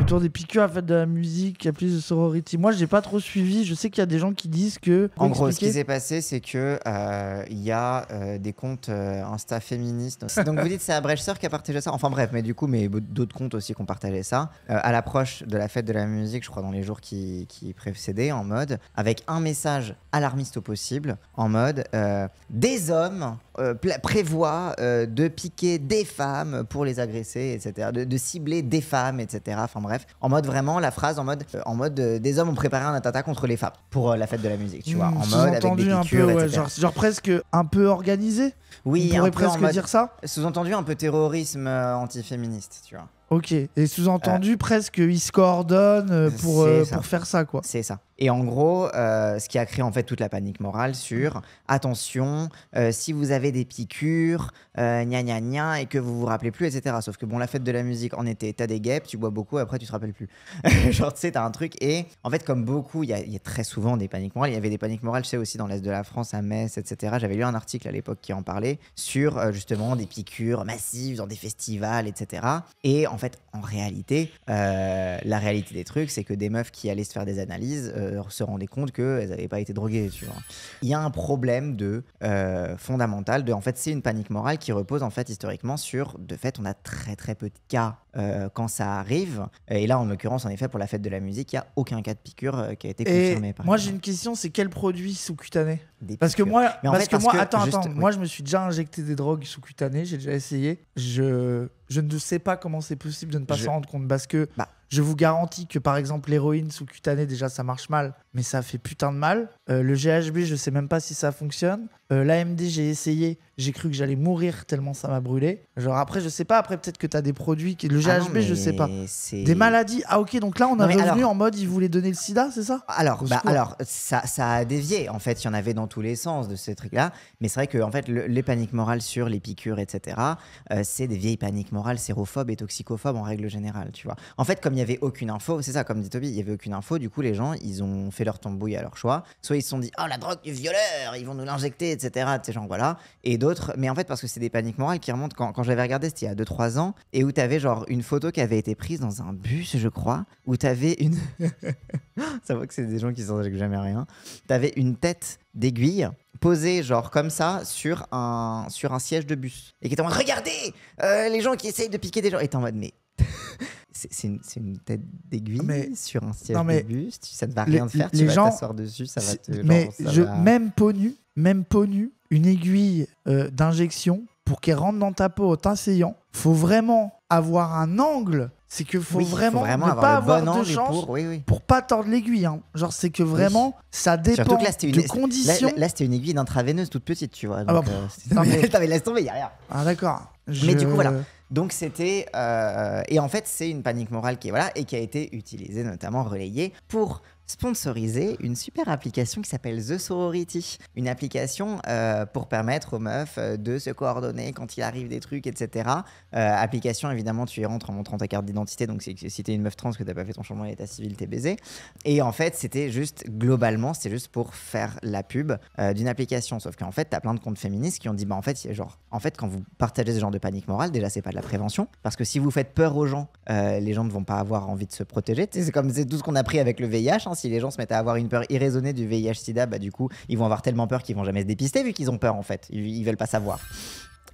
autour des piqûres à fait de la musique, il y a plus de sorority. Moi, j'ai pas trop suivi. Je sais qu'il y a des gens qui disent que. En gros, ce qui s'est passé, c'est que il y a des comptes Insta féministes. Donc vous dites c'est Abrechseur qui a partagé ça. Enfin bref, mais du coup, mais d'autres comptes aussi qui ont partagé ça à l'approche de la fête de la musique, je crois dans les jours qui précédaient, en mode avec un message alarmiste au possible, en mode des hommes prévoient de piquer des femmes pour les agresser, etc. De cibler des femmes, etc. Enfin bref, en mode vraiment la phrase en mode des hommes ont préparé un attentat contre les femmes pour la fête de la musique, tu vois, en mode avec des piqûres, un peu, etc. genre presque un peu organisé. Oui, on pourrait un peu presque dire ça. Sous-entendu un peu terrorisme antiféministe, tu vois. Ok, et sous-entendu presque ils se coordonnent pour faire ça, quoi. C'est ça. Et en gros, ce qui a créé en fait toute la panique morale sur attention, si vous avez des piqûres, gna gna gna, et que vous vous rappelez plus, etc. Sauf que bon, la fête de la musique en été, t'as des guêpes, tu bois beaucoup, après tu te rappelles plus. Genre, tu sais, t'as un truc. Et en fait, comme beaucoup, il y a très souvent des paniques morales. Il y avait des paniques morales, je sais, aussi dans l'Est de la France, à Metz, etc. J'avais lu un article à l'époque qui en parlait sur justement des piqûres massives dans des festivals, etc. Et en fait, en réalité, la réalité des trucs, c'est que des meufs qui allaient se faire des analyses se rendaient compte qu'elles n'avaient pas été droguées, tu vois. Il y a un problème fondamental en fait, c'est une panique morale qui repose en fait historiquement sur, de fait, on a très très peu de cas quand ça arrive. Et là, en l'occurrence, en effet, pour la fête de la musique, il n'y a aucun cas de piqûre qui a été confirmé. Moi, j'ai une question, c'est quel produit sous-cutané ? Parce que moi, attends, moi, je me suis déjà injecté des drogues sous-cutanées, j'ai déjà essayé. Je ne sais pas comment c'est possible de ne pas s'en rendre compte, parce que je vous garantis que, par exemple, l'héroïne sous-cutanée, déjà, ça marche mal, mais ça fait putain de mal. Le GHB, je sais même pas si ça fonctionne. L'AMD, j'ai essayé, j'ai cru que j'allais mourir tellement ça m'a brûlé. Genre après, je sais pas, après peut-être que t'as des produits le GHB, je sais pas. Des maladies. Ah ok, donc là on est revenu en mode ils voulaient donner le sida, c'est ça ? Alors ça a dévié. En fait, il y en avait dans tous les sens de ces trucs-là. Mais c'est vrai que en fait, les paniques morales sur les piqûres, etc., c'est des vieilles paniques morales sérophobes et toxicophobes en règle générale, tu vois. En fait, comme il y avait aucune info, c'est ça, comme dit Toby, il y avait aucune info. Du coup, les gens, ils ont fait leur tambouille à leur choix. Soit ils se sont dit, oh la drogue du violeur, ils vont nous l'injecter, etc. Tu sais, genre voilà. Et d'autres, mais en fait, parce que c'est des paniques morales qui remontent quand j'avais regardé, c'était il y a 2-3 ans, et où t'avais genre une photo qui avait été prise dans un bus, je crois, où t'avais une. Ça voit que c'est des gens qui s'injectent jamais rien. T'avais une tête d'aiguille posée genre comme ça sur un siège de bus et qui était en mode regardez les gens qui essayent de piquer des gens, et t'es en mode mais c'est une tête d'aiguille sur un siège de bus, ça ne va rien te faire, tu vas t'asseoir dessus, ça va te même peau nue, une aiguille d'injection pour qu'elle rentre dans ta peau en t'asseyant, faut vraiment avoir un angle. C'est que faut vraiment ne pas avoir de chance pour pas tordre l'aiguille. Hein. Genre, c'est que vraiment, ça dépend de conditions. Là, c'était une aiguille d'intraveineuse toute petite, tu vois. Donc, mais laisse tomber, il n'y a rien. Ah, d'accord. Mais du coup, voilà. Donc, c'était... Et en fait, c'est une panique morale qui a été utilisée, notamment relayée, pour sponsoriser une super application qui s'appelle The Sorority. Une application pour permettre aux meufs de se coordonner quand il arrive des trucs, etc. Application, évidemment, tu y rentres en montrant ta carte d'identité, donc si t'es une meuf trans que t'as pas fait ton changement d'état civil, t'es baisé. Et en fait, c'était juste pour faire la pub d'une application. Sauf qu'en fait, t'as plein de comptes féministes qui ont dit, bah en fait, quand vous partagez ce genre de panique morale, déjà, c'est pas de la prévention, parce que si vous faites peur aux gens, les gens ne vont pas avoir envie de se protéger. C'est tout ce qu'on a appris avec le VIH, hein. Si les gens se mettent à avoir une peur irraisonnée du VIH-Sida, bah du coup, ils vont avoir tellement peur qu'ils vont jamais se dépister vu qu'ils ont peur en fait. Ils veulent pas savoir.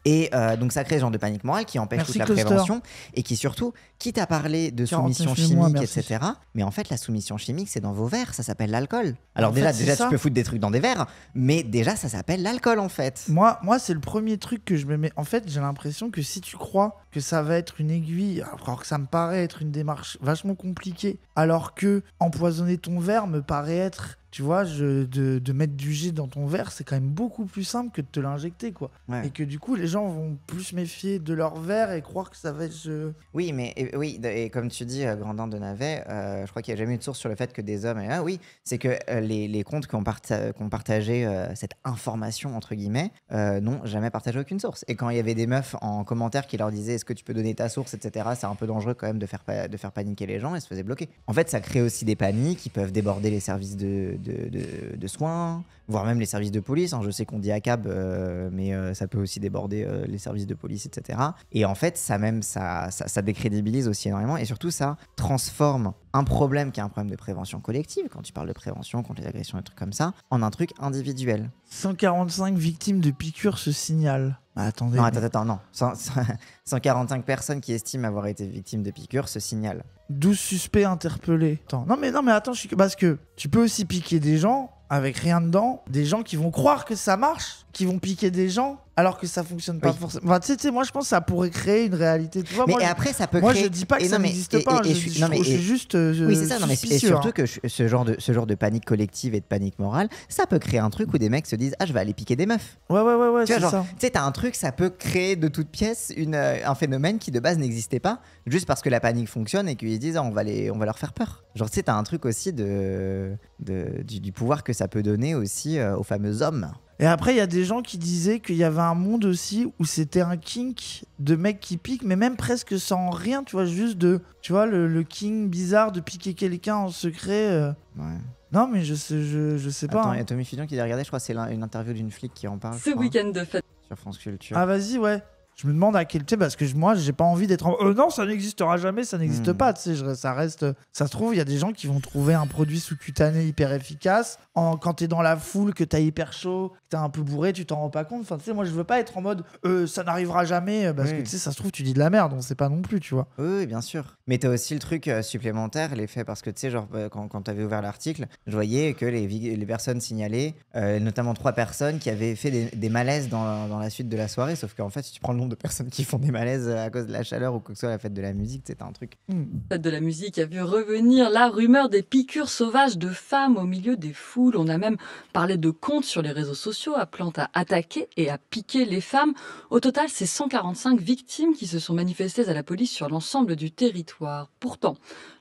Et donc ça crée ce genre de panique morale qui empêche toute la prévention et qui surtout, quitte à parler de soumission chimique, etc. Mais en fait, la soumission chimique, c'est dans vos verres, ça s'appelle l'alcool. Alors déjà tu peux foutre des trucs dans des verres, mais déjà ça s'appelle l'alcool en fait. Moi c'est le premier truc que je me mets. En fait, j'ai l'impression que si tu crois que ça va être une aiguille, alors que ça me paraît être une démarche vachement compliquée, alors que empoisonner ton verre me paraît être... Tu vois, de mettre du jet dans ton verre, c'est quand même beaucoup plus simple que de te l'injecter, quoi. Ouais. Et que du coup, les gens vont plus se méfier de leur verre et croire que ça va être... Oui, et comme tu dis, Grandin de Navet, je crois qu'il n'y a jamais eu de source sur le fait que des hommes... c'est que les comptes qui ont partagé cette information, entre guillemets, n'ont jamais partagé aucune source. Et quand il y avait des meufs en commentaire qui leur disaient « Est-ce que tu peux donner ta source ?» etc., c'est un peu dangereux quand même de faire paniquer les gens, et se faisaient bloquer. En fait, ça crée aussi des paniques qui peuvent déborder les services de de soins, voire même les services de police. Je sais qu'on dit ACAB, mais ça peut aussi déborder les services de police, etc. Et en fait, ça décrédibilise aussi énormément. Et surtout, ça transforme un problème qui est un problème de prévention collective, quand tu parles de prévention contre les agressions et trucs comme ça, en un truc individuel. 145 victimes de piqûres se signalent. Attendez. Non, attends, non. 145 personnes qui estiment avoir été victimes de piqûres se signalent. 12 suspects interpellés. Non mais attends, parce que tu peux aussi piquer des gens avec rien dedans, des gens qui vont croire que ça marche, qui vont piquer des gens alors que ça fonctionne pas forcément. Enfin, tu sais, moi je pense que ça pourrait créer une réalité. Tu vois, mais après, ça peut créer. Moi je dis pas que ça n'existe pas. Je suis juste. Oui, c'est ça. Non, mais et surtout que ce genre de panique collective et de panique morale, ça peut créer un truc où des mecs se disent je vais aller piquer des meufs. Ouais, tu c'est vois, ça. Tu sais, t'as un truc, ça peut créer de toutes pièces un phénomène qui de base n'existait pas, juste parce que la panique fonctionne et qu'ils disent on va leur faire peur. Genre, tu sais, t'as un truc aussi du pouvoir que ça peut donner aussi aux fameux hommes. Et après, il y a des gens qui disaient qu'il y avait un monde aussi où c'était un kink de mecs qui piquent, mais même presque sans rien, tu vois, juste tu vois, le kink bizarre de piquer quelqu'un en secret. Ouais. Non, mais je sais pas. Attends, il y a Tommy Fillon qui l'a regardé, je crois que c'est une interview d'une flic qui en parle. Ce week-end de fête. Sur France Culture. Ah, vas-y, ouais. Je me demande à quel... Tu sais, parce que moi, j'ai pas envie d'être... non, ça n'existera jamais, ça n'existe pas. Tu sais, ça reste... Ça se trouve, il y a des gens qui vont trouver un produit sous-cutané hyper efficace. Quand t'es dans la foule, que t'as hyper chaud, que t'es un peu bourré, tu t'en rends pas compte. Enfin, tu sais, moi, je veux pas être en mode ça n'arrivera jamais, parce que, tu sais, ça se trouve, tu dis de la merde, on sait pas non plus, tu vois. Oui, bien sûr. Mais t'as aussi le truc supplémentaire, l'effet, parce que, tu sais, genre, quand t'avais ouvert l'article, je voyais que les personnes signalées, notamment 3 personnes qui avaient fait des malaises dans la suite de la soirée, sauf qu'en fait, si tu prends le nombre de personnes qui font des malaises à cause de la chaleur ou quoi que ce soit, la fête de la musique, c'est un truc. La fête de la musique a vu revenir la rumeur des piqûres sauvages de femmes au milieu des foules. On a même parlé de comptes sur les réseaux sociaux appelant à attaquer et à piquer les femmes. Au total, c'est 145 victimes qui se sont manifestées à la police sur l'ensemble du territoire. Pourtant,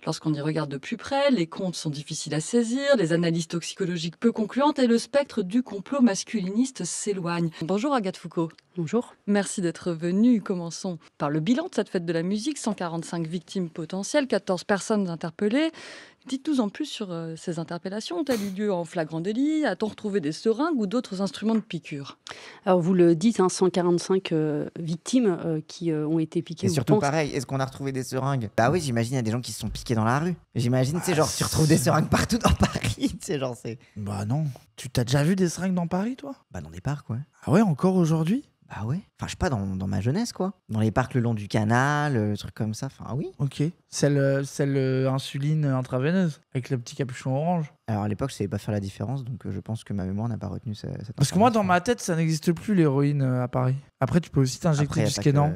lorsqu'on y regarde de plus près, les comptes sont difficiles à saisir, les analyses toxicologiques peu concluantes et le spectre du complot masculiniste s'éloigne. Bonjour Agathe Foucault. Bonjour. Merci d'être venue. Commençons par le bilan de cette fête de la musique. 145 victimes potentielles, 14 personnes interpellées. Dites-nous en plus sur ces interpellations. Ont-elles eu lieu en flagrant délit? A-t-on retrouvé des seringues ou d'autres instruments de piqûre? Alors vous le dites, 145 victimes qui ont été piquées. Et surtout pareil, est-ce qu'on a retrouvé des seringues? Bah oui, j'imagine il y a des gens qui se sont piqués dans la rue. J'imagine, c'est genre tu retrouves des seringues partout dans Paris. C'est genre c'est. Bah non. Tu t'as déjà vu des seringues dans Paris, toi? Bah dans des parcs, ouais. Ah ouais, encore aujourd'hui? Bah ouais. Enfin, je sais pas, dans ma jeunesse, quoi. Dans les parcs le long du canal, trucs comme ça. Enfin, oui. Ok. Celle insuline intraveineuse, avec le petit capuchon orange. Alors, à l'époque, je savais pas faire la différence, donc je pense que ma mémoire n'a pas retenu cette Parce que moi, dans ma tête, ça n'existe plus, l'héroïne à Paris. Après, tu peux aussi t'injecter du skénan.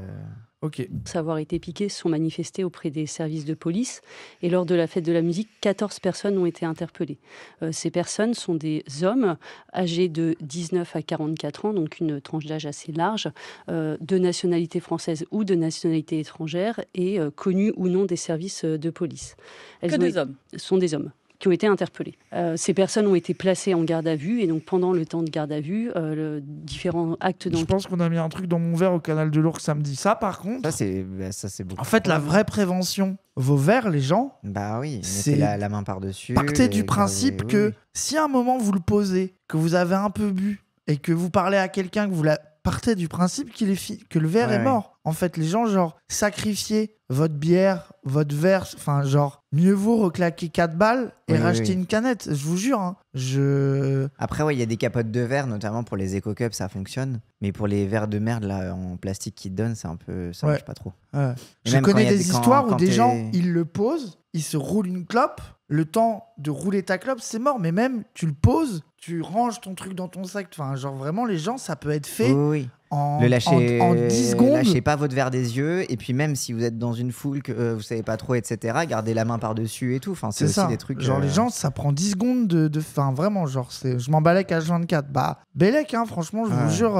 Ok. Savoir été piqués se sont manifestés auprès des services de police et lors de la fête de la musique, 14 personnes ont été interpellées. Ces personnes sont des hommes âgés de 19 à 44 ans, donc une tranche d'âge assez large, de nationalité française ou de nationalité étrangère et connus ou non des services de police. Des hommes. Sont des hommes qui ont été interpellés. Ces personnes ont été placées en garde à vue et donc pendant le temps de garde à vue, différents actes d'enquête. Je pense qu'on a mis un truc dans mon verre au canal de l'Ourcq samedi. Ça, par contre, ça c'est beaucoup. En fait, la vraie prévention, vos verres, les gens. Bah oui, mettez la main par-dessus. Partez du principe que si à un moment vous le posez, que vous avez un peu bu et que vous parlez à quelqu'un, que vous partez du principe que le verre est mort. En fait, les gens, genre, sacrifiez votre bière, votre verre, enfin, genre, mieux vaut reclaquer 4 balles et racheter une canette. Je vous jure, hein. Après, ouais, il y a des capotes de verre, notamment pour les éco-cups, ça fonctionne. Mais pour les verres de merde, là, en plastique qu'ils te donnent, c'est un peu... Ça marche pas trop. Ouais. Je connais des histoires où des gens, ils le posent, ils se roulent une clope, le temps de rouler ta clope, c'est mort. Mais même, tu le poses, tu ranges ton truc dans ton sac. Enfin, genre, vraiment, les gens, ça peut être fait... Oui. En 10 secondes. Lâchez pas votre verre des yeux. Et puis même si vous êtes dans une foule que vous savez pas trop, etc., gardez la main par-dessus et tout. Enfin, c'est aussi ça. Des trucs... Genre les gens, ça prend 10 secondes de fin. Vraiment, genre, je m'emballais qu'à H24. Bah, Bellec, hein, franchement, je vous jure.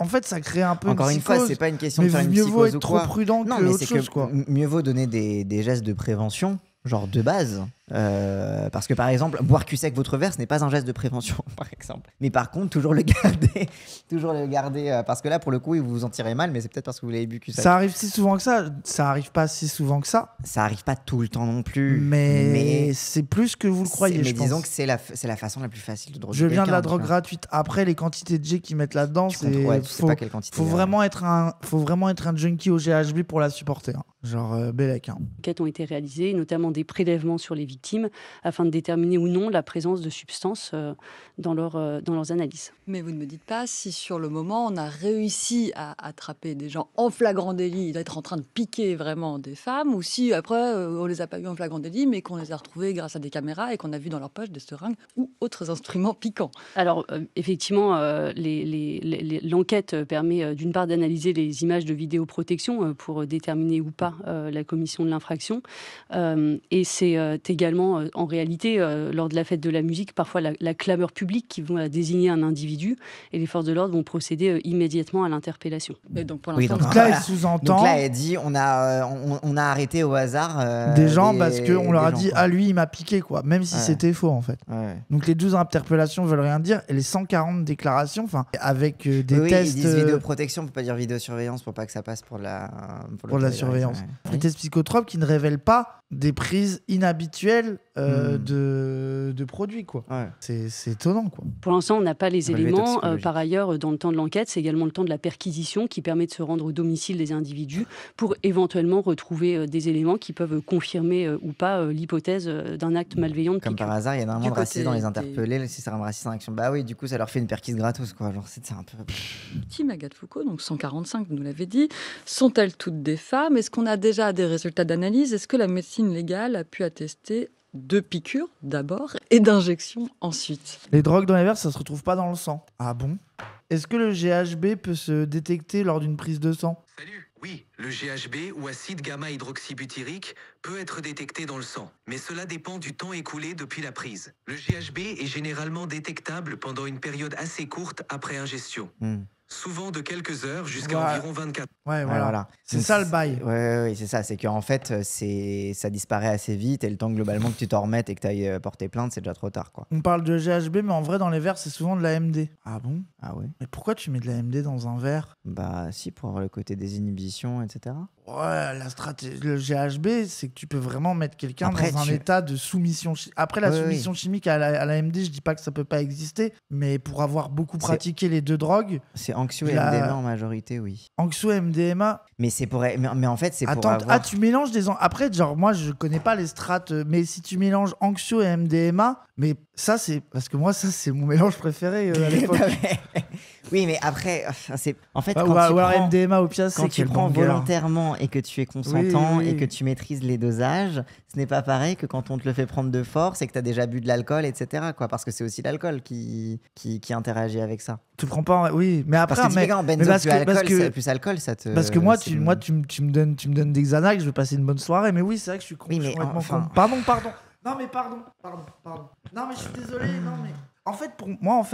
En fait, ça crée un peu Encore une fois, c'est pas une question de faire une psychose. Mais mieux vaut être ou trop prudent que autre chose, quoi. Mieux vaut donner des gestes de prévention, genre de base. Parce que par exemple, boire cul sec votre verre, ce n'est pas un geste de prévention, par exemple. Mais par contre, toujours le garder, parce que là, pour le coup, vous vous en tirez mal, mais c'est peut-être parce que vous l'avez bu cul sec. Ça arrive si souvent que ça. Ça arrive pas si souvent que ça. Ça arrive pas tout le temps non plus. Mais c'est plus que vous le croyez, je pense. Mais disons que c'est la façon la plus facile de droguer. Je viens de la drogue gratuite. Après, les quantités de G qu'ils mettent là-dedans, faut vraiment être un junkie au GHB pour la supporter. Hein. Genre Bellec. Hein. Des enquêtes ont été réalisées, notamment des prélèvements sur les victimes, afin de déterminer ou non la présence de substances dans leurs analyses. Mais vous ne me dites pas si sur le moment on a réussi à attraper des gens en flagrant délit, d'être en train de piquer vraiment des femmes, ou si après on les a pas eu en flagrant délit, mais qu'on les a retrouvés grâce à des caméras et qu'on a vu dans leur poche des seringues ou autres instruments piquants. Alors effectivement, l'enquête permet d'une part d'analyser les images de vidéoprotection pour déterminer ou pas la commission de l'infraction. Et c'est également, en réalité, lors de la fête de la musique, parfois la clameur publique qui va désigner un individu et les forces de l'ordre vont procéder immédiatement à l'interpellation. Et donc pour l'instant, donc là, elle sous-entend. Donc là, elle dit on a arrêté au hasard des gens parce qu'on leur a dit ah lui il m'a piqué quoi, même si c'était faux en fait. Ouais. Donc les 12 interpellations veulent rien dire et les 140 déclarations, enfin avec des tests. Ils disent vidéoprotection, on peut pas dire vidéosurveillance pour pas que ça passe pour la surveillance. Ouais. Des tests psychotropes qui ne révèlent pas des prises inhabituelles de produits quoi. Ouais. C'est étonnant quoi. Pour l'instant, on n'a pas les éléments. Par ailleurs, dans le temps de l'enquête, c'est également le temps de la perquisition qui permet de se rendre au domicile des individus pour éventuellement retrouver des éléments qui peuvent confirmer ou pas l'hypothèse d'un acte malveillant de Comme piqûre. par hasard, il y a énormément de racistes dans les interpellés, si c'est un raciste en action. Bah oui, du coup, ça leur fait une perquise gratos quoi. Genre, c'est un peu. Team Agathe Foucault, donc 145, vous nous l'avez dit, sont-elles toutes des femmes? Est-ce qu'on a déjà des résultats d'analyse? Est-ce que la médecine légale a pu attester de piqûres d'abord et d'injections ensuite? Les drogues dans les verres, ça se retrouve pas dans le sang. Ah bon? Est-ce que le GHB peut se détecter lors d'une prise de sang? Salut. Oui, le GHB ou acide gamma-hydroxybutyrique peut être détecté dans le sang, mais cela dépend du temps écoulé depuis la prise. Le GHB est généralement détectable pendant une période assez courte après ingestion. Souvent de quelques heures jusqu'à environ 24. Ouais, voilà. C'est ça le bail. Ouais, c'est ça. C'est qu'en fait, ça disparaît assez vite et le temps globalement que tu t'en remettes et que tu ailles porter plainte, c'est déjà trop tard, quoi. On parle de GHB, mais en vrai, dans les verres, c'est souvent de la MD. Ah bon? Ah ouais? Mais pourquoi tu mets de la MD dans un verre? Bah si, pour avoir le côté des inhibitions, etc. Ouais, la stratégie, le GHB, c'est que tu peux vraiment mettre quelqu'un dans un état de soumission. Après, la soumission chimique à la MD, je dis pas que ça peut pas exister, mais pour avoir beaucoup pratiqué les deux drogues. C'est anxio et MDMA en majorité, oui. Anxio et MDMA. Mais c'est pour, mais en fait, c'est pour avoir. Ah, tu mélanges des. Après, genre, moi, je connais pas les strates, mais si tu mélanges anxio et MDMA, mais ça, c'est. Parce que moi, ça, c'est mon mélange préféré à l'époque. Oui, mais après, c'est en fait quand tu prends MDMA au pièce, quand tu prends volontairement et que tu es consentant et que tu maîtrises les dosages, ce n'est pas pareil que quand on te le fait prendre de force et que tu as déjà bu de l'alcool, etc. quoi, parce que c'est aussi l'alcool qui interagit avec ça. Tu prends pas, oui, mais après, parce que plus alcool, ça te. Parce que moi, tu me donnes des Xanax, je vais passer une bonne soirée, mais oui, c'est vrai que je suis con. Oui, mais pardon. Non, mais pardon. Non, mais je suis désolé, non, mais. En fait, pour moi,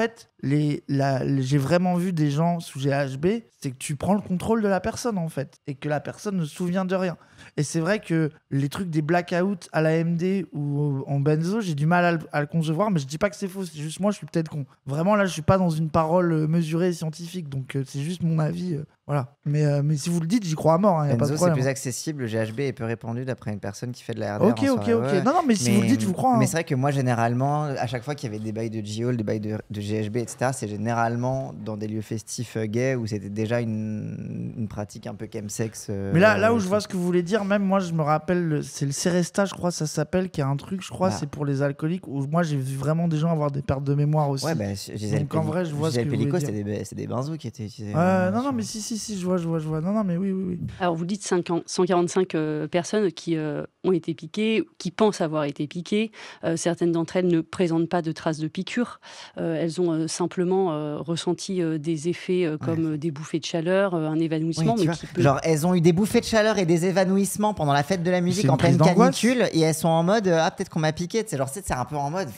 j'ai vraiment vu des gens sous GHB, c'est que tu prends le contrôle de la personne, en fait, et que la personne ne se souvient de rien. Et c'est vrai que les trucs des blackouts à la MD ou en benzo, j'ai du mal à le concevoir, mais je dis pas que c'est faux, c'est juste moi, je suis peut-être con. Vraiment, là, je suis pas dans une parole mesurée et scientifique, donc c'est juste mon avis. Voilà. Mais si vous le dites, j'y crois à mort, y a pas de problème. C'est plus accessible, le GHB est peu répandu d'après une personne qui fait de la RDR. Ok. Non, mais si vous le dites, je vous crois. Mais c'est vrai que moi, généralement, à chaque fois qu'il y avait des bails de GO, des bails de GHB, etc., c'est généralement dans des lieux festifs gays où c'était déjà une pratique un peu chemsex. Mais là où je vois ce que vous voulez dire, même moi, je me rappelle, c'est le Seresta, je crois, ça s'appelle, qui a un truc, je crois, c'est pour les alcooliques, où moi, j'ai vu vraiment des gens avoir des pertes de mémoire aussi. Ouais, donc en vrai, je vois ce que vous voulez dire. C'est des benzos qui étaient utilisés. Non, mais si, je vois. Non, mais oui. Alors, vous dites 145 personnes qui ont été piquées, qui pensent avoir été piquées. Certaines d'entre elles ne présentent pas de traces de piqûres. Elles ont simplement ressenti des effets comme des bouffées de chaleur, un évanouissement. Oui, genre, elles ont eu des bouffées de chaleur et des évanouissements pendant la fête de la musique en pleine canicule et elles sont en mode peut-être qu'on m'a piqué. C'est genre, c'est un peu en mode.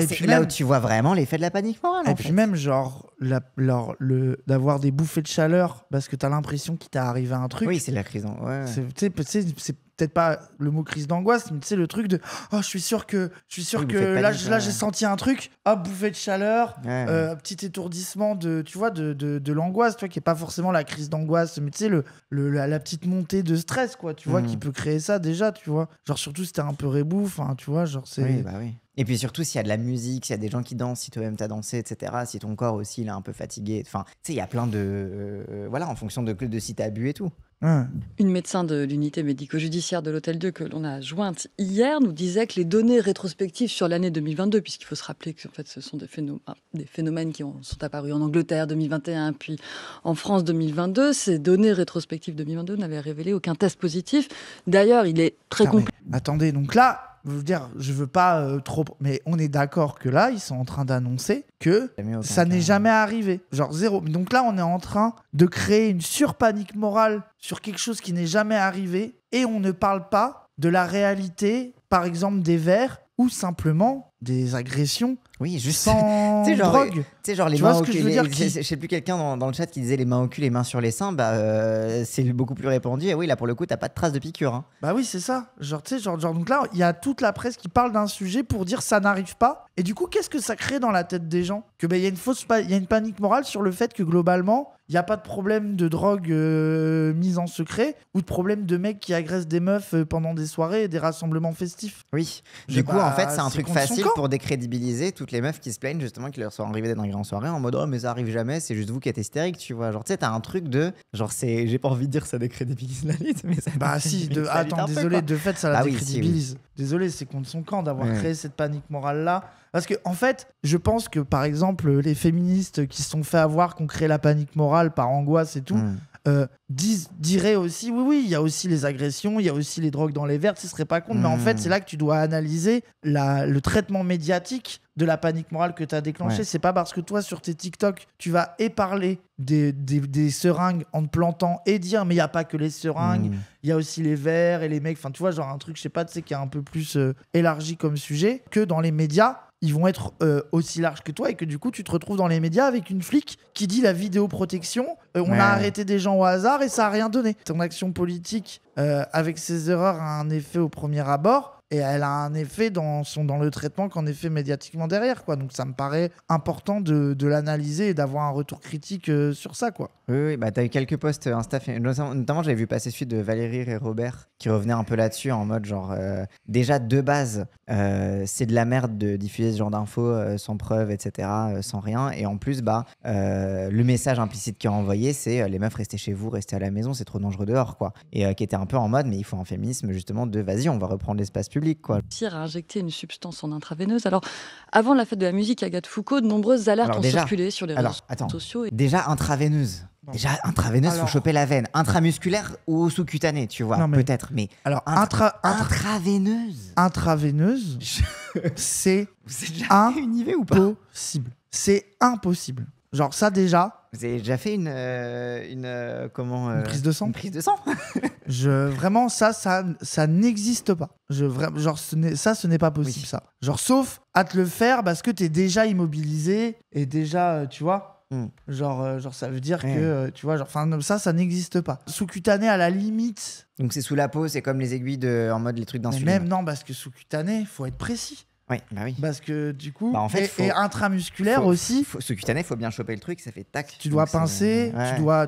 C'est là où tu vois vraiment l'effet de la panique morale. Et puis même, genre, d'avoir des bouffées de chaleur parce que t'as l'impression qu'il t'est arrivé un truc. Oui, c'est la crise. peut-être pas le mot crise d'angoisse, mais tu sais, le truc de « Oh, je suis sûr que là, j'ai senti un truc, hop, bouffée de chaleur, petit étourdissement de, tu vois, de l'angoisse, tu vois, qui est pas forcément la crise d'angoisse, mais tu sais, la petite montée de stress, quoi, tu vois, qui peut créer ça déjà, tu vois. Genre, surtout si t'es un peu rebou, enfin, tu vois, genre, c'est... Oui, bah oui. Et puis surtout, s'il y a de la musique, s'il y a des gens qui dansent, si toi-même t'as dansé, etc., si ton corps aussi, il est un peu fatigué, enfin, tu sais, il y a plein de... voilà, en fonction de si t'as bu et tout. Une médecin de l'unité médico-judiciaire de l'Hôtel Dieu que l'on a jointe hier nous disait que les données rétrospectives sur l'année 2022, puisqu'il faut se rappeler que en fait, ce sont des phénomènes qui sont apparus en Angleterre 2021, puis en France 2022, ces données rétrospectives 2022 n'avaient révélé aucun test positif. D'ailleurs, il est très compliqué. Attendez, donc là, je veux pas trop... Mais on est d'accord que là, ils sont en train d'annoncer que ça n'est jamais arrivé. Genre 0. Donc là, on est en train de créer une surpanique morale sur quelque chose qui n'est jamais arrivé et on ne parle pas de la réalité, par exemple des verts ou simplement des agressions sans drogue. Tu sais, genre les mains au cul. Je sais plus, quelqu'un dans le chat qui disait les mains au cul, les mains sur les seins, c'est beaucoup plus répandu. Et oui, là pour le coup, t'as pas de traces de piqûre. Hein. Bah oui, c'est ça. Genre, tu sais, donc là, il y a toute la presse qui parle d'un sujet pour dire ça n'arrive pas. Et du coup, qu'est-ce que ça crée dans la tête des gens ? Que il y a une panique morale sur le fait que globalement, il n'y a pas de problème de drogue mise en secret ou de problème de mecs qui agressent des meufs pendant des soirées et des rassemblements festifs. Oui. Du coup, en fait, c'est un truc facile pour décrédibiliser toutes les meufs qui se plaignent justement qu'ils leur sont arrivés dans une grande soirée en mode oh mais ça arrive jamais, c'est juste vous qui êtes hystérique, tu vois. Genre tu sais, t'as un truc de genre c'est, j'ai pas envie de dire ça décrédibilise la lutte, mais ça. Bah si, attends, désolé, de fait ça la décrédibilise. Oui. Désolé, c'est contre son camp d'avoir créé cette panique morale là. Parce que, en fait, je pense que, par exemple, les féministes qui se sont fait avoir, qui ont créé la panique morale par angoisse et tout, diraient aussi, oui, il y a aussi les agressions, il y a aussi les drogues dans les verres, tu ne serais pas contre. Mais en fait, c'est là que tu dois analyser le traitement médiatique de la panique morale que tu as déclenchée. C'est pas parce que toi, sur tes TikTok, tu vas parler des seringues en te plantant et dire, mais il n'y a pas que les seringues, il y a aussi les verres et les mecs. Enfin, tu vois, genre un truc, je sais pas, tu sais, qui est un peu plus élargi comme sujet, que dans les médias, ils vont être aussi larges que toi et que du coup, tu te retrouves dans les médias avec une flic qui dit la vidéoprotection, on a arrêté des gens au hasard et ça n'a rien donné. Ton action politique, avec ses erreurs, a un effet au premier abord. Et elle a un effet dans le traitement qu'en effet médiatiquement derrière, quoi. Donc ça me paraît important de l'analyser et d'avoir un retour critique sur ça, quoi. Oui, bah t'as eu quelques posts Insta, notamment j'avais vu passer celui de Valérie et Robert qui revenaient un peu là-dessus en mode genre déjà de base c'est de la merde de diffuser ce genre d'infos sans preuve, etc., sans rien, et en plus le message implicite qui est envoyé c'est les meufs restez chez vous, restez à la maison, c'est trop dangereux dehors, quoi, et qui était un peu en mode mais il faut un féminisme justement de vas-y on va reprendre l'espace public. Réussir à injecter une substance en intraveineuse. Alors, avant la fête de la musique, Agathe Foucault, de nombreuses alertes ont circulé sur les réseaux sociaux. Déjà intraveineuse. Faut choper la veine. Intramusculaire ou sous-cutanée, tu vois, peut-être. Mais alors, intraveineuse. Intraveineuse, c'est impossible. C'est impossible. Genre ça déjà. Vous avez déjà fait une prise de sang. Une prise de sang. Vraiment ça n'existe pas. Ce n'est pas possible, ça. Genre sauf à te le faire parce que t'es déjà immobilisé et déjà tu vois. Genre ça veut dire que tu vois, genre ça n'existe pas. Sous-cutané à la limite. Donc c'est sous la peau, c'est comme les aiguilles en mode les trucs d'insuline. Mais même non, parce que sous-cutané, faut être précis. Oui, bah oui. Parce que du coup, en fait, et intramusculaire aussi. Sous-cutané, faut bien choper le truc, ça fait tac. Tu dois pincer,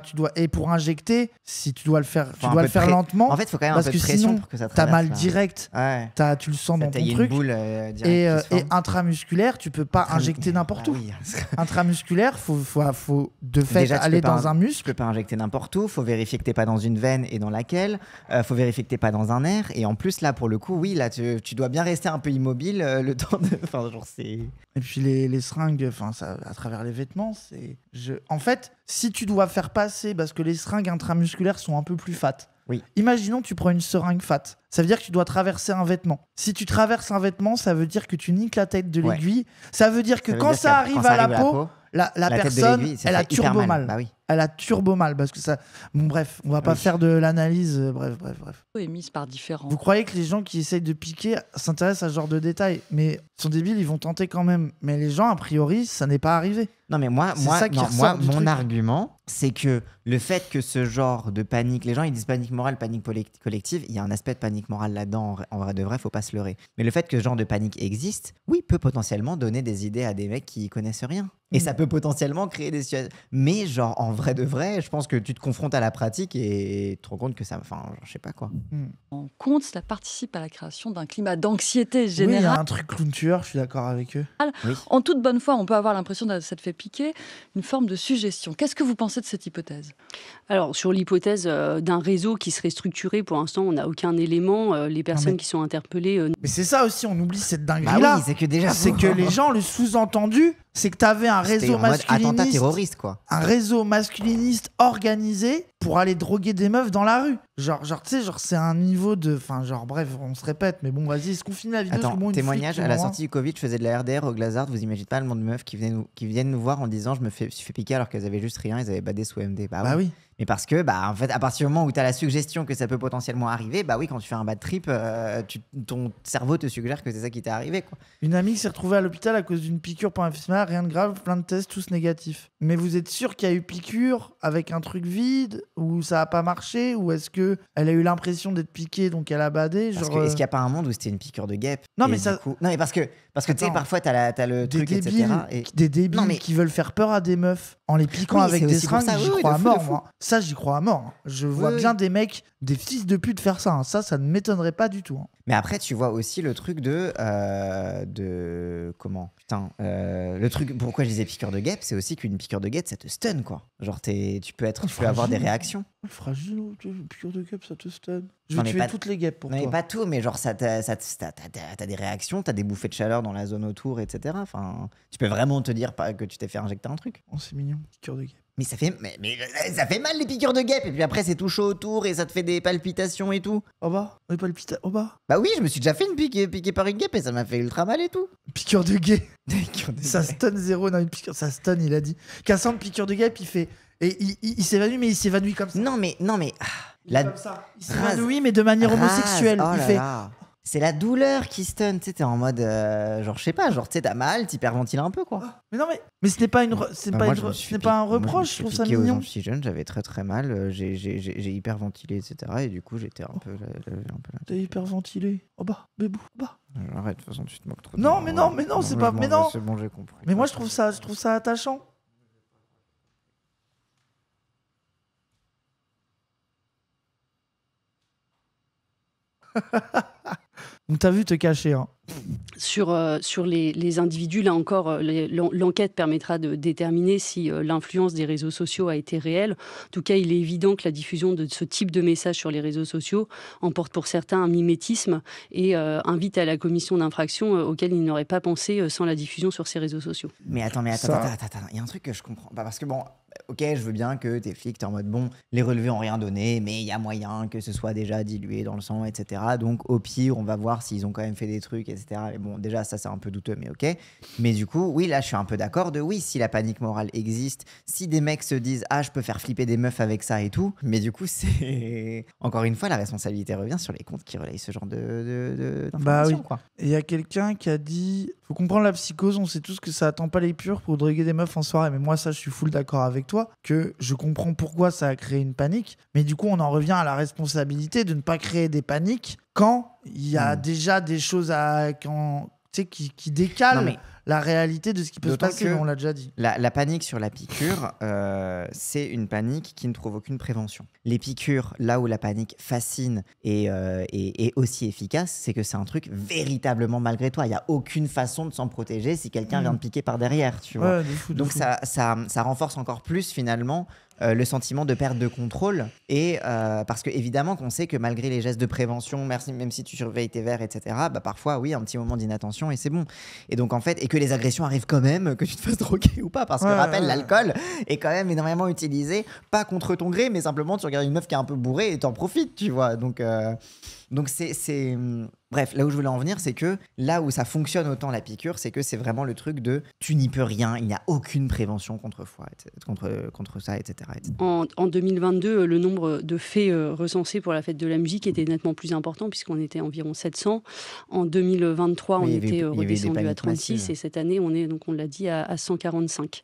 tu dois, et pour injecter, si tu dois le faire, tu dois le faire lentement. En fait, il faut quand même un peu de pression pour que ça traverse. T'as mal direct, tu le sens dans ton truc. Boule, et intramusculaire, tu peux pas injecter n'importe où. Intramusculaire, faut de fait aller dans un muscle. Tu peux pas injecter n'importe où. Faut vérifier que t'es pas dans une veine et dans laquelle. Faut vérifier que t'es pas dans un nerf. Et en plus là, pour le coup, oui, là, tu dois bien rester un peu immobile le temps de. Enfin, genre c'est. Et puis les seringues, à travers les vêtements, en fait, si tu dois faire passer, parce que les seringues intramusculaires sont un peu plus fat. Oui. Imaginons tu prends une seringue fat. Ça veut dire que tu dois traverser un vêtement. Si tu traverses un vêtement, ça veut dire que tu niques la tête de l'aiguille. Ça veut dire que quand ça arrive à la peau, la personne, elle a turbo mal. Bah oui. Elle a turbo mal parce que ça. Bon, bref, on va pas faire de l'analyse. Bref. Émise par différents. Vous croyez que les gens qui essayent de piquer s'intéressent à ce genre de détails, mais ils sont débiles, ils vont tenter quand même. Mais les gens, a priori, ça n'est pas arrivé. Non, mais moi mon argument, c'est que le fait que ce genre de panique, les gens ils disent panique morale, panique collective, il y a un aspect de panique panique morale là-dedans, en vrai de vrai, faut pas se leurrer. Mais le fait que ce genre de panique existe, oui, peut potentiellement donner des idées à des mecs qui connaissent rien. Et ça peut potentiellement créer des situations. Mais genre, en vrai de vrai, je pense que tu te confrontes à la pratique et tu te rends compte que ça... Enfin, je sais pas quoi. En compte, cela participe à la création d'un climat d'anxiété Oui, il y a générale. un truc clown tueur, je suis d'accord avec eux. Oui. En toute bonne foi, on peut avoir l'impression de s'être fait piquer, une forme de suggestion. Qu'est-ce que vous pensez de cette hypothèse ? Alors, sur l'hypothèse d'un réseau qui serait structuré, pour l'instant, on n'a aucun élément. Les personnes mais- qui sont interpellées Mais c'est ça aussi, on oublie cette Bah dinguerie-là. oui, c'est que déjà... C'est que les gens, le sous-entendu, c'est que t'avais un C'était réseau en mode attentat masculiniste. terroriste, quoi. Un réseau masculiniste organisé pour aller droguer des meufs dans la rue. Genre tu sais, c'est un niveau de... Enfin, genre, bref, on se répète, mais bon, vas-y, est-ce qu'on finit la vidéo? Attends, Parce que bon, une témoignage, flic, à la moi, sortie du Covid, je faisais de la RDR au Glazart, vous imaginez pas le nombre de meufs qui viennent nous voir en disant je me suis fait piquer alors qu'elles avaient juste rien, ils avaient badé sous MD. Bah oui. Mais parce que, en fait, à partir du moment où tu as la suggestion que ça peut potentiellement arriver, bah oui, quand tu fais un bad trip, ton cerveau te suggère que c'est ça qui t'est arrivé, quoi. Une amie qui s'est retrouvée à l'hôpital à cause d'une piqûre pour un FSMA, rien de grave, plein de tests, tous négatifs. Mais vous êtes sûr qu'il y a eu piqûre avec un truc vide, ou ça a pas marché, ou est-ce que elle a eu l'impression d'être piquée donc elle a badé, Parce genre que, est-ce qu'il n'y a pas un monde où c'était une piqûre de guêpe? Non, Et mais du ça- coup- Non, mais parce que tu sais, Attends. parfois, t'as le des truc, débiles, etc. Et... des débiles Non, mais- qui veulent faire peur à des meufs en les piquant Oui, avec c'est des aussi pour seringues, ça, j'y oui, crois de à fou, mort, de fou. moi. Ça, j'y crois à mort. Je vois Oui, bien oui. des mecs, des fils de pute faire ça. Ça ne m'étonnerait pas du tout. Mais après, tu vois aussi le truc de comment? Putain, le truc. Pourquoi je disais piqûre de guêpe, c'est aussi qu'une piqûre de guêpe, ça te stun, quoi. Genre, tu peux avoir des Fragile. réactions. Fragile, piqûre de guêpe, ça te stun. Je Non, vais mais tuer pas- toutes les guêpes pour Non, mais toi. pas tout, mais genre, t'as des réactions, t'as des bouffées de chaleur dans la zone autour, etc. Enfin, tu peux vraiment te dire que tu t'es fait injecter un truc. Oh, c'est mignon, piqûre de guêpe. Mais ça fait, ça fait mal les piqûres de guêpe, et puis après, c'est tout chaud autour et ça te fait des palpitations et tout. Oh bah, on est pas le pita. Oh bah, Bah oui, je me suis déjà fait piquer par une guêpe et ça m'a fait ultra mal et tout. piqûre de guêpe. Des piqûres de Ça guêpe. stun zéro. Non, une piqûre, ça stun, il a dit. Cassandre, piqûre de guêpe, il fait. Et il s'évanouit, mais il s'évanouit comme ça. Non, mais. Il La- est comme ça. Il s'évanouit, mais de manière Rase, homosexuelle. oh Il là fait. là. C'est la douleur qui stun, tu sais, t'es en mode, genre, je sais pas, genre, tu sais, t'as mal, t'hyperventiles un peu, quoi. Mais non, mais ce n'est pas une, c'est Bah, pas moi, une, je me ce suis n'est pas un piqué- moi, reproche. me Je trouve suis ça piqué aux mignon. Antilles, j'avais très très mal, j'ai hyperventilé, etc. Et du coup, j'étais un peu. T'as hyperventilé. Oh bah, bébou. Oh bah. Arrête, de toute façon, tu te moques trop. de Non, moi. mais non, mais non, c'est pas- je m'en mais vais, non. C'est bon, j'ai compris. Mais moi, je trouve ça attachant. On t'a vu te cacher, hein. Sur les individus, là encore, l'enquête permettra de déterminer si l'influence des réseaux sociaux a été réelle. En tout cas, il est évident que la diffusion de ce type de messages sur les réseaux sociaux emporte pour certains un mimétisme et invite à la commission d'infractions auxquelles ils n'auraient pas pensé sans la diffusion sur ces réseaux sociaux. Mais attends, Ça- il y a un truc que je comprends pas. Parce que bon, ok, je veux bien que t'es flic, t'es en mode bon, les relevés ont rien donné, mais il y a moyen que ce soit déjà dilué dans le sang, etc. Donc au pire, on va voir s'ils ont quand même fait des trucs, etc. Mais bon, déjà, ça c'est un peu douteux, mais ok. Mais du coup, oui, là, je suis un peu d'accord de oui, si la panique morale existe, si des mecs se disent ah, je peux faire flipper des meufs avec ça et tout, mais du coup, c'est. Encore une fois, la responsabilité revient sur les comptes qui relayent ce genre Bah oui. d'informations, quoi. Et il y a quelqu'un qui a dit faut comprendre la psychose, on sait tous que ça attend pas les purs pour draguer des meufs en soirée. Mais moi, ça, je suis full d'accord avec toi, que je comprends pourquoi ça a créé une panique. Mais du coup, on en revient à la responsabilité de ne pas créer des paniques quand il y a déjà des choses qui décalent Non, mais la réalité de ce qui peut se d'autant passer, que mais on l'a déjà dit. La panique sur la piqûre, c'est une panique qui ne trouve aucune prévention. Les piqûres, là où la panique fascine et est aussi efficace, c'est que c'est un truc véritablement malgré toi. Il n'y a aucune façon de s'en protéger si quelqu'un vient de piquer par derrière, tu vois. Ouais, de fou, de Donc fou. ça renforce encore plus finalement le sentiment de perte de contrôle et parce que évidemment qu'on sait que malgré les gestes de prévention, même si tu surveilles tes verres, etc., bah parfois oui, un petit moment d'inattention et c'est bon. Et donc en fait, et que les agressions arrivent quand même, que tu te fasses droguer ou pas, parce que Ouais, rappelle, ouais. l'alcool est quand même énormément utilisé, pas contre ton gré, mais simplement tu regardes une meuf qui est un peu bourrée et t'en profites, tu vois. Donc c'est bref, là où je voulais en venir, c'est que là où ça fonctionne autant la piqûre, c'est que c'est vraiment le truc de tu n'y peux rien, il n'y a aucune prévention contre ça, etc. En 2022, le nombre de faits recensés pour la fête de la musique était nettement plus important puisqu'on était environ 700. En 2023, Oui, on il y avait eu- était il y avait eu des redescendu à paniques 36 massives. et cette année, on est, donc on l'a dit, à 145.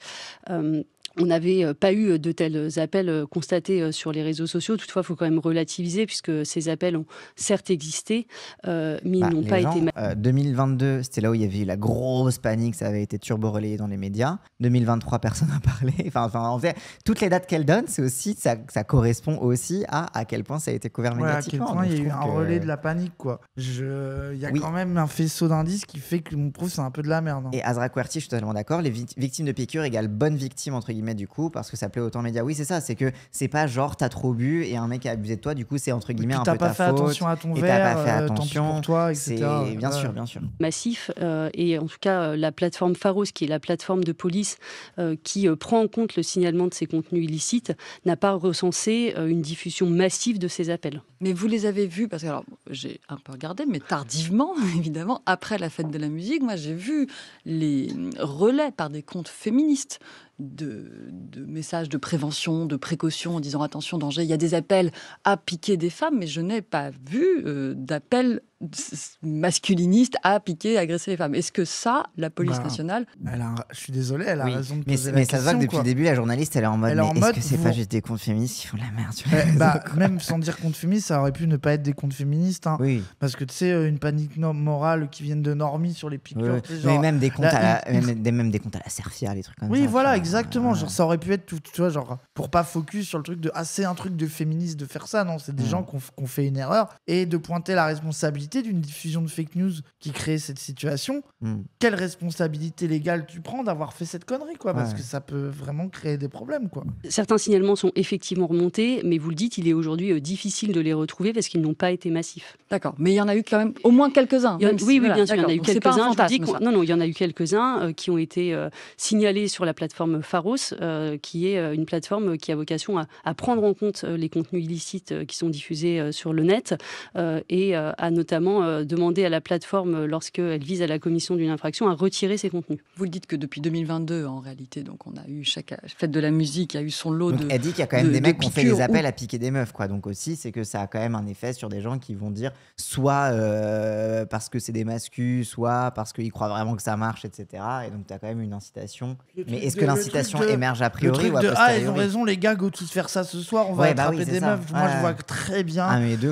On n'avait pas eu de tels appels constatés sur les réseaux sociaux. Toutefois, il faut quand même relativiser puisque ces appels ont certes existé, mais ils n'ont pas été... 2022, c'était là où il y avait eu la grosse panique, ça avait été turbo-relayé dans les médias. 2023, personne n'a parlé. Enfin, en fait, toutes les dates qu'elle donne, c'est aussi, ça correspond aussi à quel point ça a été couvert médiatiquement. À quel point il y a eu un relais de la panique, quoi. Il y a quand même un faisceau d'indices qui fait que mon prouve c'est un peu de la merde. Hein. Et Azra Qwerty, je suis totalement d'accord. Les victimes de piqûres égale bonne victime, entre guillemets, du coup, parce que ça plaît autant aux médias. Oui, c'est ça, c'est que c'est pas genre t'as trop bu et un mec a abusé de toi, du coup, c'est entre guillemets un peu ta faute. T'as pas fait attention à ton verre, t'as pas fait attention pour toi, etc. Bien sûr, bien sûr. Massif, et en tout cas, la plateforme Pharos, qui est la plateforme de police qui prend en compte le signalement de ces contenus illicites, n'a pas recensé une diffusion massive de ces appels. Mais vous les avez vus, parce que alors, j'ai un peu regardé, mais tardivement, évidemment, après la fête de la musique, moi j'ai vu les relais par des comptes féministes de messages de prévention, de précaution, en disant attention, danger, il y a des appels à piquer des femmes, mais je n'ai pas vu d'appels masculinistes à piquer, agresser les femmes. Est-ce que ça, la police nationale... Je suis désolé, elle a raison de poser la mais question. Ça se voit que depuis le début, la journaliste, elle est en mode, est-ce que c'est pas juste des comptes féministes qui font de la merde, tu vois même sans dire comptes féministes, ça aurait pu ne pas être des comptes féministes. Hein, oui. Parce que tu sais, une panique morale qui viennent de Normie sur les piqûres. Oui. Genre, mais même des comptes même des comptes à la Serfia, les trucs comme ça. Oui, voilà, exactement. Genre, ça aurait pu être tout, tu vois, genre, pour pas focus sur le truc de c'est un truc de féministe de faire ça. Non, c'est des gens qui ont fait une erreur et de pointer la responsabilité d'une diffusion de fake news qui crée cette situation. Quelle responsabilité légale tu prends d'avoir fait cette connerie, quoi, parce que ça peut vraiment créer des problèmes, quoi. Certains signalements sont effectivement remontés, mais vous le dites, il est aujourd'hui difficile de les retrouver parce qu'ils n'ont pas été massifs. D'accord, mais il y en a eu quand même au moins quelques-uns. Oui, bien sûr, il y en a eu quelques-uns. Non, il y en a eu quelques-uns qui ont été signalés sur la plateforme Pharos, qui est une plateforme qui a vocation à prendre en compte les contenus illicites qui sont diffusés sur le net et à notamment demander à la plateforme, lorsqu'elle vise à la commission d'une infraction, à retirer ces contenus. Vous le dites que depuis 2022, en réalité, donc on a eu chaque fête de la musique, il y a eu son lot donc, elle dit qu'il y a quand même des mecs qui ont fait des appels à piquer des meufs, quoi. Donc aussi, c'est que ça a quand même un effet sur des gens qui vont dire soit parce que c'est des mascus, soit parce qu'ils croient vraiment que ça marche, etc. Et donc tu as quand même une incitation. Mais est-ce que l'incitation émerge a priori ou a posteriori ? Ils ont raison, les gars, go tous faire ça ce soir, on va attraper des meufs. Moi, je vois très bien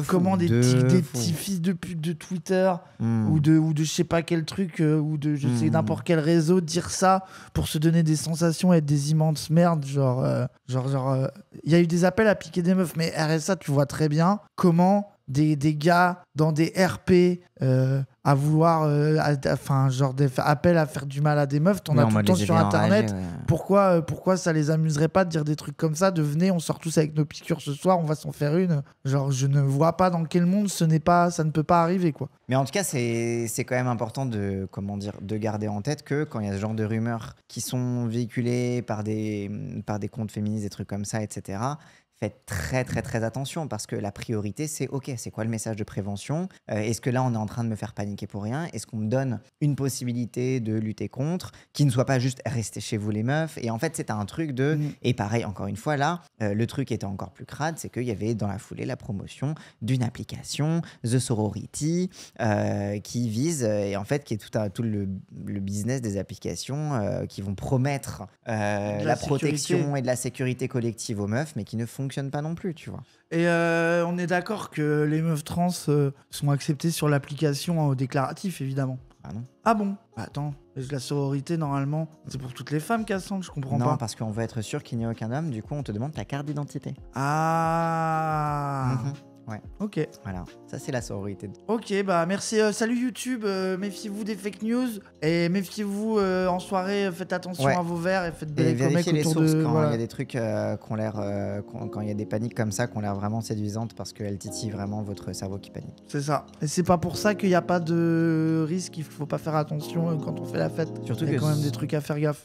comment des petits fils de pute de Twitter ou de je sais pas quel truc ou de je sais n'importe quel réseau dire ça pour se donner des sensations et être des immenses merdes. Il y a eu des appels à piquer des meufs, mais RSA, tu vois très bien comment des gars dans des RP à vouloir appel à faire du mal à des meufs, t'en as tout le temps sur internet. Pourquoi ça les amuserait pas de dire des trucs comme ça, de venez, on sort tous avec nos piqûres ce soir, on va s'en faire une. Genre, je ne vois pas dans quel monde ça ne peut pas arriver, quoi. Mais en tout cas, c'est quand même important de garder en tête que quand il y a ce genre de rumeurs qui sont véhiculées par des comptes féministes, des trucs comme ça, etc., faites très très très attention parce que la priorité c'est c'est quoi le message de prévention, est-ce que là on est en train de me faire paniquer pour rien, est-ce qu'on me donne une possibilité de lutter contre, qui ne soit pas juste rester chez vous les meufs, et en fait c'est un truc de et pareil encore une fois là le truc était encore plus crade, c'est qu'il y avait dans la foulée la promotion d'une application The Sorority qui vise et en fait qui est tout le business des applications qui vont promettre la protection et de la sécurité collective aux meufs mais qui ne fonctionne pas non plus, tu vois. Et on est d'accord que les meufs trans sont acceptées sur l'application déclaratif, évidemment. Ah non. Ah bon ? Attends, la sororité, normalement, c'est pour toutes les femmes, Cassandre, je comprends pas. Non, parce qu'on veut être sûr qu'il n'y a aucun homme, du coup, on te demande ta carte d'identité. Ah Ouais. Ok. Voilà, ça c'est la sororité. Ok, bah merci. Salut YouTube, méfiez-vous des fake news et méfiez-vous en soirée, faites attention à vos verres et faites des vérifiez les sources quand il y a des des trucs qui ont l'air, quand il y a des paniques comme ça, qui ont l'air vraiment séduisantes parce qu'elles titillent vraiment votre cerveau qui panique. C'est ça. Et c'est pas pour ça qu'il n'y a pas de risque, il faut pas faire attention quand on fait la fête. Surtout il y a que quand même des trucs à faire gaffe.